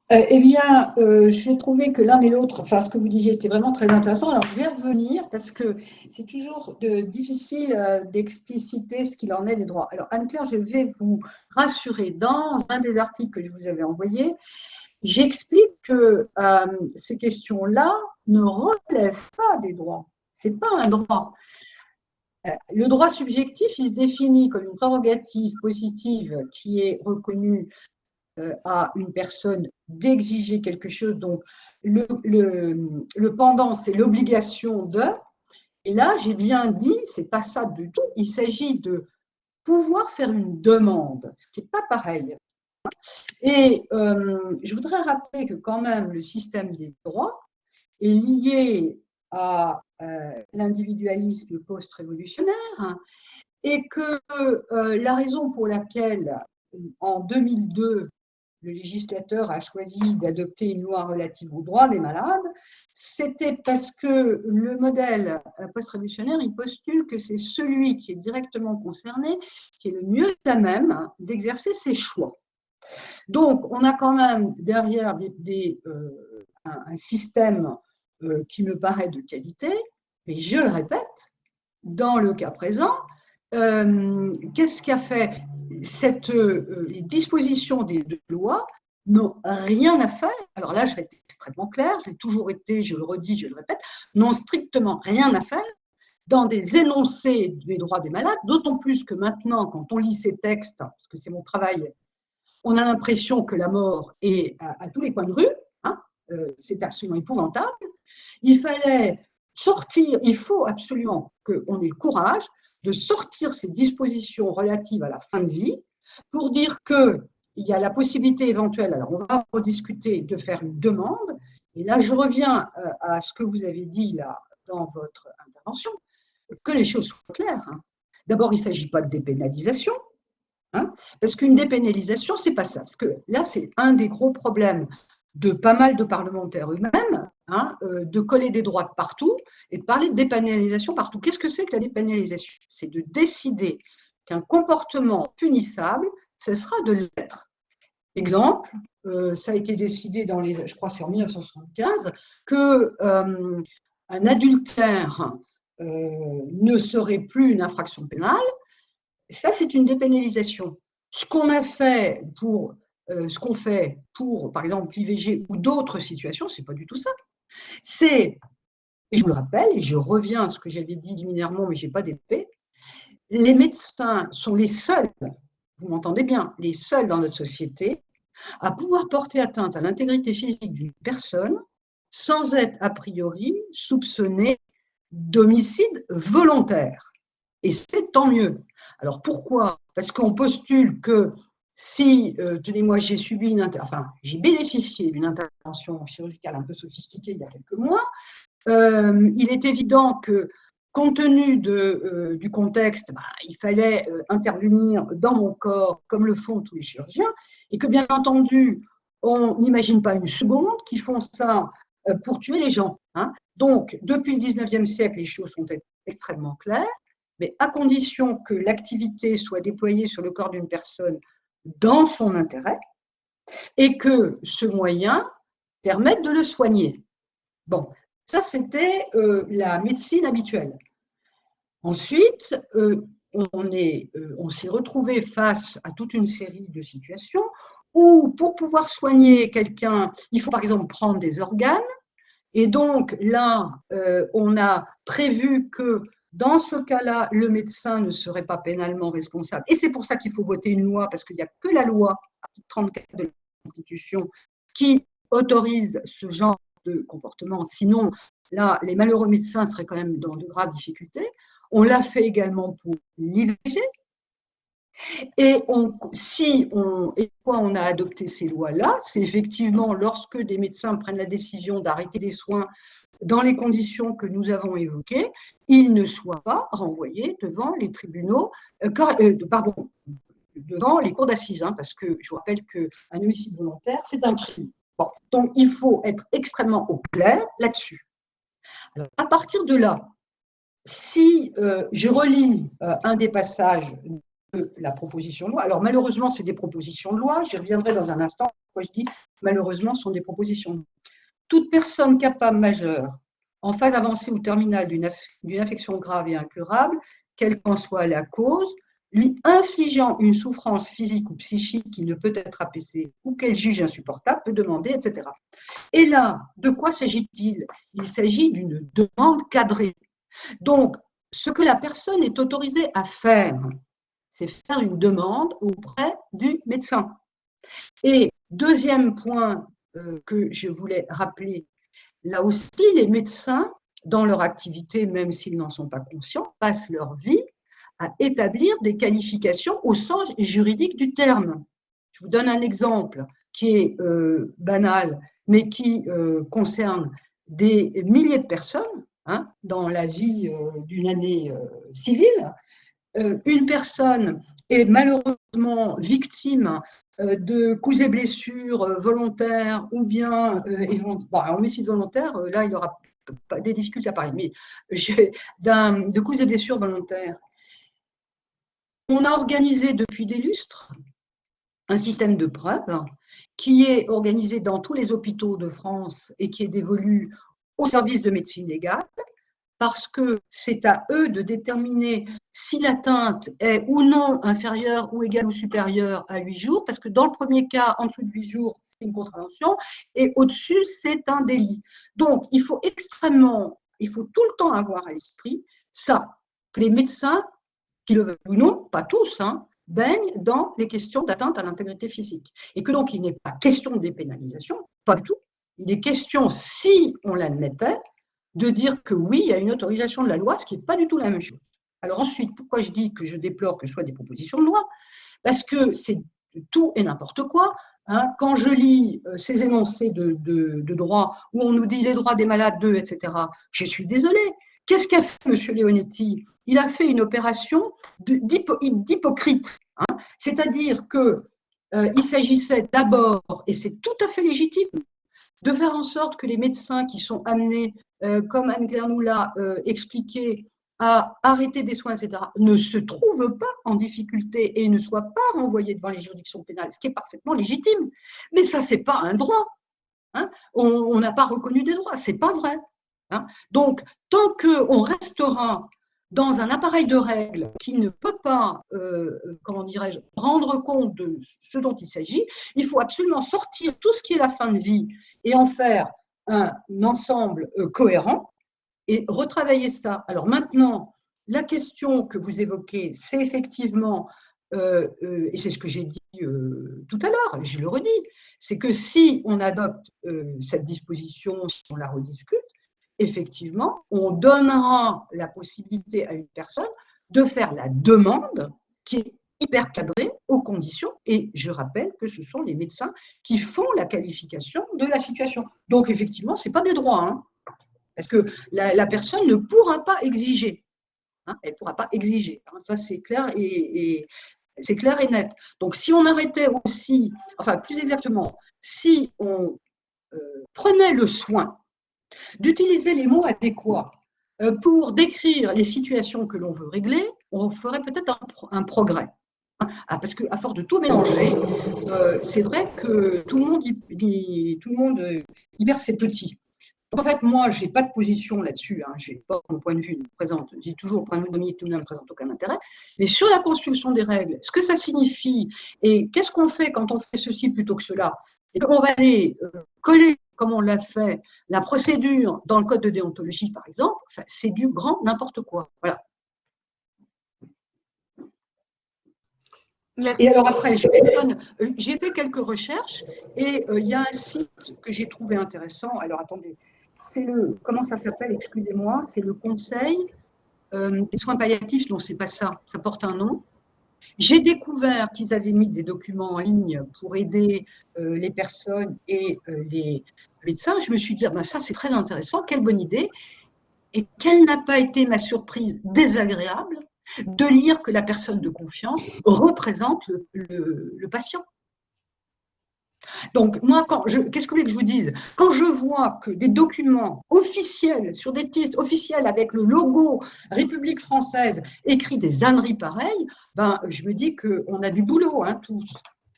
Eh bien, j'ai trouvé que l'un et l'autre, enfin, ce que vous disiez était vraiment très intéressant. Alors, je vais revenir parce que c'est toujours difficile d'expliciter ce qu'il en est des droits. Alors, Anne-Claire, je vais vous rassurer. Dans un des articles que je vous avais envoyé, j'explique que ces questions-là ne relèvent pas des droits. Ce n'est pas un droit. Le droit subjectif, il se définit comme une prérogative positive qui est reconnue à une personne d'exiger quelque chose. Donc, le pendant, c'est l'obligation de. Et là, j'ai bien dit, c'est pas ça du tout. Il s'agit de pouvoir faire une demande, ce qui n'est pas pareil. Et je voudrais rappeler que quand même le système des droits est lié à l'individualisme post-révolutionnaire, hein, et que la raison pour laquelle en 2002 le législateur a choisi d'adopter une loi relative aux droits des malades, c'était parce que le modèle post-révolutionnaire, il postule que c'est celui qui est directement concerné qui est le mieux à même d'exercer ses choix. Donc, on a quand même derrière un système qui me paraît de qualité, mais je le répète, dans le cas présent, qu'est-ce qu'a fait les dispositions des deux lois n'ont rien à faire, alors là je vais être extrêmement clair, je l'ai toujours été, je le redis, je le répète, n'ont strictement rien à faire dans des énoncés des droits des malades, d'autant plus que maintenant, quand on lit ces textes, parce que c'est mon travail, on a l'impression que la mort est à tous les coins de rue, hein, c'est absolument épouvantable. Il fallait sortir, il faut absolument qu'on ait le courage de sortir ces dispositions relatives à la fin de vie pour dire qu'il y a la possibilité éventuelle, alors on va rediscuter, de faire une demande. Et là, je reviens à ce que vous avez dit là dans votre intervention, que les choses soient claires. Hein. D'abord, il ne s'agit pas de dépénalisation, hein, parce qu'une dépénalisation, ce n'est pas ça. Parce que là, c'est un des gros problèmes de pas mal de parlementaires eux-mêmes, hein, de coller des droits partout et de parler de dépénalisation partout. Qu'est-ce que c'est que la dépénalisation? C'est de décider qu'un comportement punissable cessera de l'être. Exemple, ça a été décidé dans les, je crois c'est en 1975, que un adultère ne serait plus une infraction pénale. Ça, c'est une dépénalisation. Ce qu'on a fait pour, ce qu'on fait pour, par exemple, l'IVG ou d'autres situations, c'est pas du tout ça. C'est, et je vous le rappelle, et je reviens à ce que j'avais dit liminairement, mais j'ai pas d'épée, les médecins sont les seuls, vous m'entendez bien, les seuls dans notre société à pouvoir porter atteinte à l'intégrité physique d'une personne sans être a priori soupçonné d'homicide volontaire. Et c'est tant mieux. Alors pourquoi? Parce qu'on postule que si, tenez-moi, j'ai subi j'ai bénéficié d'une intervention chirurgicale un peu sophistiquée il y a quelques mois, il est évident que compte tenu du contexte, il fallait intervenir dans mon corps comme le font tous les chirurgiens, et que bien entendu, on n'imagine pas une seconde qu'ils font ça pour tuer les gens. Hein. Donc, depuis le 19e siècle, les choses sont extrêmement claires, mais à condition que l'activité soit déployée sur le corps d'une personne dans son intérêt et que ce moyen permette de le soigner. Bon, ça c'était la médecine habituelle. Ensuite, on s'est retrouvé face à toute une série de situations où pour pouvoir soigner quelqu'un, il faut par exemple prendre des organes. Et donc là, on a prévu que dans ce cas-là, le médecin ne serait pas pénalement responsable. Et c'est pour ça qu'il faut voter une loi, parce qu'il n'y a que la loi, article 34 de la Constitution, qui autorise ce genre de comportement. Sinon, là, les malheureux médecins seraient quand même dans de graves difficultés. On l'a fait également pour l'IVG. Et pourquoi on a adopté ces lois-là? C'est effectivement lorsque des médecins prennent la décision d'arrêter les soins dans les conditions que nous avons évoquées, ils ne soient pas renvoyés devant les tribunaux, devant les cours d'assises, hein, parce que je vous rappelle qu'un homicide volontaire, c'est un crime. Bon, donc il faut être extrêmement au clair là-dessus. Alors, à partir de là, si je relis un des passages de la proposition de loi. Alors malheureusement, c'est des propositions de loi, j'y reviendrai dans un instant, pourquoi je dis malheureusement, ce sont des propositions de loi. Toute personne capable majeure en phase avancée ou terminale d'une affection grave et incurable, quelle qu'en soit la cause, lui infligeant une souffrance physique ou psychique qui ne peut être apaisée ou qu'elle juge insupportable, peut demander, etc. Et là, de quoi s'agit-il? Il s'agit d'une demande cadrée. Donc, ce que la personne est autorisée à faire, c'est faire une demande auprès du médecin. Et deuxième point que je voulais rappeler, là aussi, les médecins, dans leur activité, même s'ils n'en sont pas conscients, passent leur vie à établir des qualifications au sens juridique du terme. Je vous donne un exemple qui est banal, mais qui concerne des milliers de personnes hein, dans la vie d'une année civile. Une personne est malheureusement victime de coups et blessures volontaires ou bien homicide volontaire, là il aura pas des difficultés à parler, mais de coups et blessures volontaires. On a organisé depuis des lustres un système de preuves qui est organisé dans tous les hôpitaux de France et qui est dévolu au service de médecine légale, parce que c'est à eux de déterminer si l'atteinte est ou non inférieure ou égale ou supérieure à 8 jours, parce que dans le premier cas, en dessous de 8 jours, c'est une contravention, et au-dessus, c'est un délit. Donc, il faut tout le temps avoir à l'esprit ça, que les médecins, qui le veulent ou non, pas tous, hein, baignent dans les questions d'atteinte à l'intégrité physique. Et que donc, il n'est pas question de dépénalisation, pas du tout. Il est question, si on l'admettait, de dire que oui, il y a une autorisation de la loi, ce qui n'est pas du tout la même chose. Alors ensuite, pourquoi je dis que je déplore que ce soit des propositions de loi? Parce que c'est tout et n'importe quoi. Hein. Quand je lis ces énoncés de droit où on nous dit les droits des malades, etc., je suis désolée. Qu'est-ce qu'a fait M. Leonetti? Il a fait une opération d'hypocrite. Hein. C'est-à-dire qu'il s'agissait d'abord, et c'est tout à fait légitime, de faire en sorte que les médecins qui sont amenés, comme Anne-Claire nous l'a expliqué, à arrêter des soins, etc., ne se trouvent pas en difficulté et ne soient pas renvoyés devant les juridictions pénales, ce qui est parfaitement légitime. Mais ça, ce n'est pas un droit. Hein. On n'a pas reconnu des droits, ce n'est pas vrai. Hein. Donc, tant qu'on restera dans un appareil de règles qui ne peut pas, comment dirais-je, rendre compte de ce dont il s'agit, il faut absolument sortir tout ce qui est la fin de vie et en faire un ensemble cohérent et retravailler ça. Alors maintenant, la question que vous évoquez, c'est effectivement, et c'est ce que j'ai dit tout à l'heure, je le redis, c'est que si on adopte cette disposition, si on la rediscute, effectivement, on donnera la possibilité à une personne de faire la demande qui est hyper cadrée aux conditions, et je rappelle que ce sont les médecins qui font la qualification de la situation. Donc effectivement, ce n'est pas des droits, hein, parce que la personne ne pourra pas exiger. Hein, elle ne pourra pas exiger. Hein, ça, c'est clair c'est clair et net. Donc si on arrêtait aussi, enfin plus exactement, si on prenait le soin d'utiliser les mots adéquats pour décrire les situations que l'on veut régler, on ferait peut-être un progrès. Parce qu'à force de tout mélanger, c'est vrai que tout le monde y perd ses petits. En fait, moi, je n'ai pas de position là-dessus. Hein, je n'ai pas mon point de vue, j'ai toujours le point de vue de Dominique Tounin ne présente aucun intérêt. Mais sur la construction des règles, ce que ça signifie et qu'est-ce qu'on fait quand on fait ceci plutôt que cela, et qu'on va aller coller, comme on l'a fait, la procédure dans le code de déontologie, par exemple, enfin, c'est du grand n'importe quoi. Voilà. Merci. Et alors après, j'ai fait quelques recherches et il y a un site que j'ai trouvé intéressant. Alors attendez, comment ça s'appelle, excusez-moi, c'est le Conseil des soins palliatifs. Non, c'est pas ça, ça porte un nom. J'ai découvert qu'ils avaient mis des documents en ligne pour aider les personnes et les médecins. Je me suis dit, ben ça c'est très intéressant, quelle bonne idée. Et quelle n'a pas été ma surprise désagréable de lire que la personne de confiance représente le patient. Donc, moi, qu'est-ce que vous voulez que je vous dise? Quand je vois que des documents officiels, sur des titres officiels avec le logo République française, écrit des âneries pareilles, ben, je me dis qu'on a du boulot, hein, tous.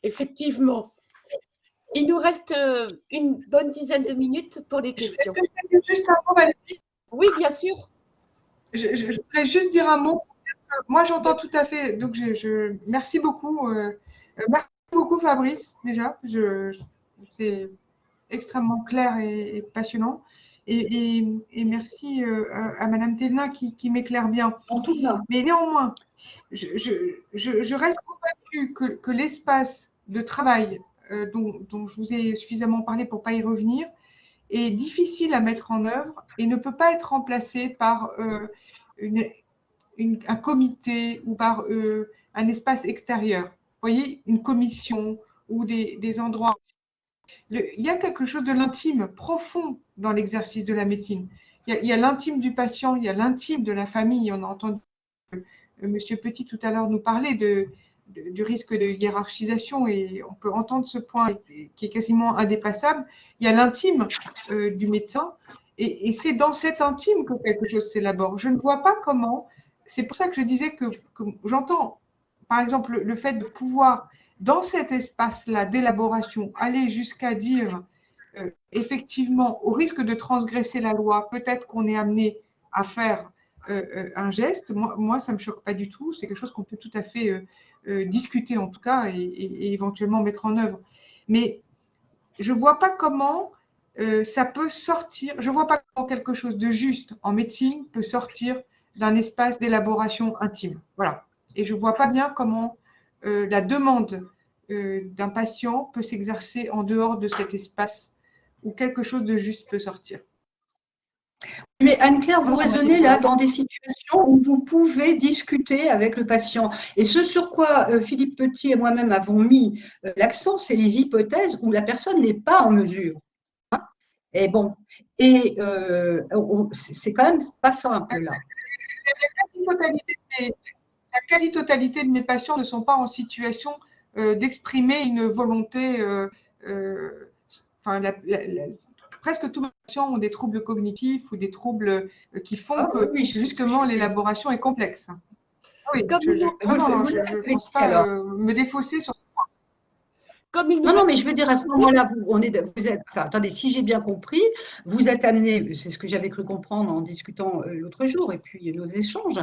Effectivement. Il nous reste une bonne dizaine de minutes pour les questions. Est-ce que je peux dire juste un mot, Valérie? Oui, bien sûr. Je voudrais juste dire un mot. Moi, j'entends tout à fait. Donc, merci beaucoup. Merci beaucoup, Fabrice, déjà. C'est extrêmement clair et passionnant. Et merci à Madame Thévenin qui m'éclaire bien. En tout cas. Mais néanmoins, je reste convaincue que l'espace de travail dont je vous ai suffisamment parlé pour ne pas y revenir est difficile à mettre en œuvre et ne peut pas être remplacé par un comité ou par un espace extérieur. Vous voyez, une commission ou des endroits. Il y a quelque chose de l'intime profond dans l'exercice de la médecine. Il y a l'intime du patient, il y a l'intime de la famille. On a entendu Monsieur Petit tout à l'heure nous parler du risque de hiérarchisation et on peut entendre ce point qui est quasiment indépassable. Il y a l'intime du médecin et c'est dans cet intime que quelque chose s'élabore. Je ne vois pas comment. C'est pour ça que je disais que j'entends, par exemple, le fait de pouvoir, dans cet espace-là d'élaboration, aller jusqu'à dire, effectivement, au risque de transgresser la loi, peut-être qu'on est amené à faire un geste. Moi, ça ne me choque pas du tout. C'est quelque chose qu'on peut tout à fait discuter, en tout cas, et éventuellement mettre en œuvre. Mais je ne vois pas comment ça peut sortir. Je ne vois pas comment quelque chose de juste en médecine peut sortir d'un espace d'élaboration intime. Voilà. Et je ne vois pas bien comment la demande d'un patient peut s'exercer en dehors de cet espace où quelque chose de juste peut sortir. Mais Anne-Claire, vous raisonnez là dans des situations où vous pouvez discuter avec le patient. Et ce sur quoi Philippe Petit et moi-même avons mis l'accent, c'est les hypothèses où la personne n'est pas en mesure. Et bon, c'est quand même pas simple là. La quasi-totalité de mes patients ne sont pas en situation d'exprimer une volonté. Presque tous mes patients ont des troubles cognitifs ou des troubles qui font que justement l'élaboration est complexe. Oui, je ne pense pas me défausser sur. Non, mais je veux dire, à ce moment-là, attendez, si j'ai bien compris, vous êtes amené, c'est ce que j'avais cru comprendre en discutant l'autre jour, et puis nos échanges,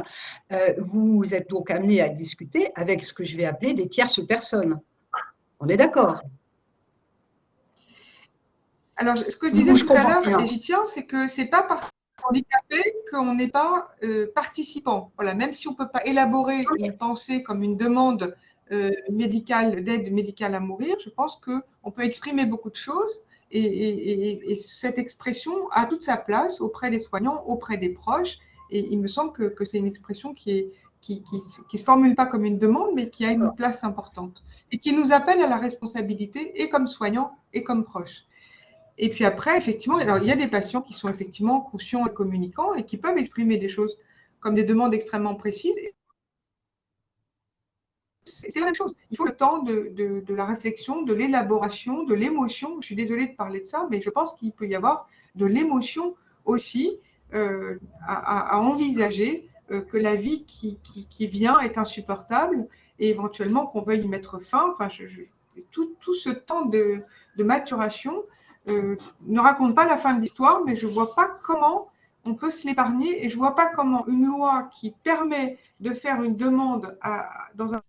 vous êtes donc amené à discuter avec ce que je vais appeler des tierces personnes. On est d'accord? Alors, ce que je disais tout à l'heure, et j'y tiens, c'est que ce n'est pas parce qu'on est handicapé qu'on n'est pas participant. Voilà, même si on ne peut pas élaborer une pensée comme une demande médicale, d'aide médicale à mourir, je pense qu'on peut exprimer beaucoup de choses et cette expression a toute sa place auprès des soignants, auprès des proches. Et il me semble que c'est une expression qui se formule pas comme une demande, mais qui a une place importante et qui nous appelle à la responsabilité et comme soignants et comme proches. Et puis après, effectivement, alors il y a des patients qui sont effectivement conscients et communicants et qui peuvent exprimer des choses comme des demandes extrêmement précises. C'est la même chose. Il faut le temps de la réflexion, de l'élaboration, de l'émotion. Je suis désolée de parler de ça, mais je pense qu'il peut y avoir de l'émotion aussi à envisager que la vie qui vient est insupportable et éventuellement qu'on veuille y mettre fin. Enfin, tout ce temps de maturation ne raconte pas la fin de l'histoire, mais je ne vois pas comment on peut se l'épargner et je ne vois pas comment une loi qui permet de faire une demande dans un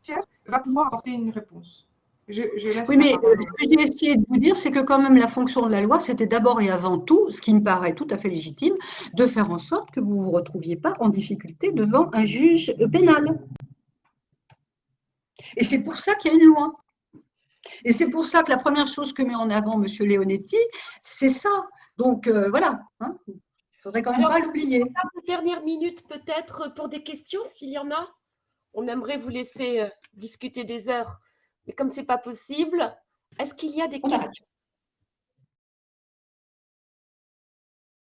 tiers va pouvoir apporter une réponse. Oui, mais ce que j'ai essayé de vous dire, c'est que quand même la fonction de la loi, c'était d'abord et avant tout, ce qui me paraît tout à fait légitime, de faire en sorte que vous ne vous retrouviez pas en difficulté devant un juge pénal. Et c'est pour ça qu'il y a une loi. Et c'est pour ça que la première chose que met en avant M. Leonetti, c'est ça. Donc voilà, hein, il ne faudrait quand même pas l'oublier. Dernière minute peut-être pour des questions, s'il y en a. On aimerait vous laisser discuter des heures, mais comme ce n'est pas possible, est-ce qu'il y a des questions?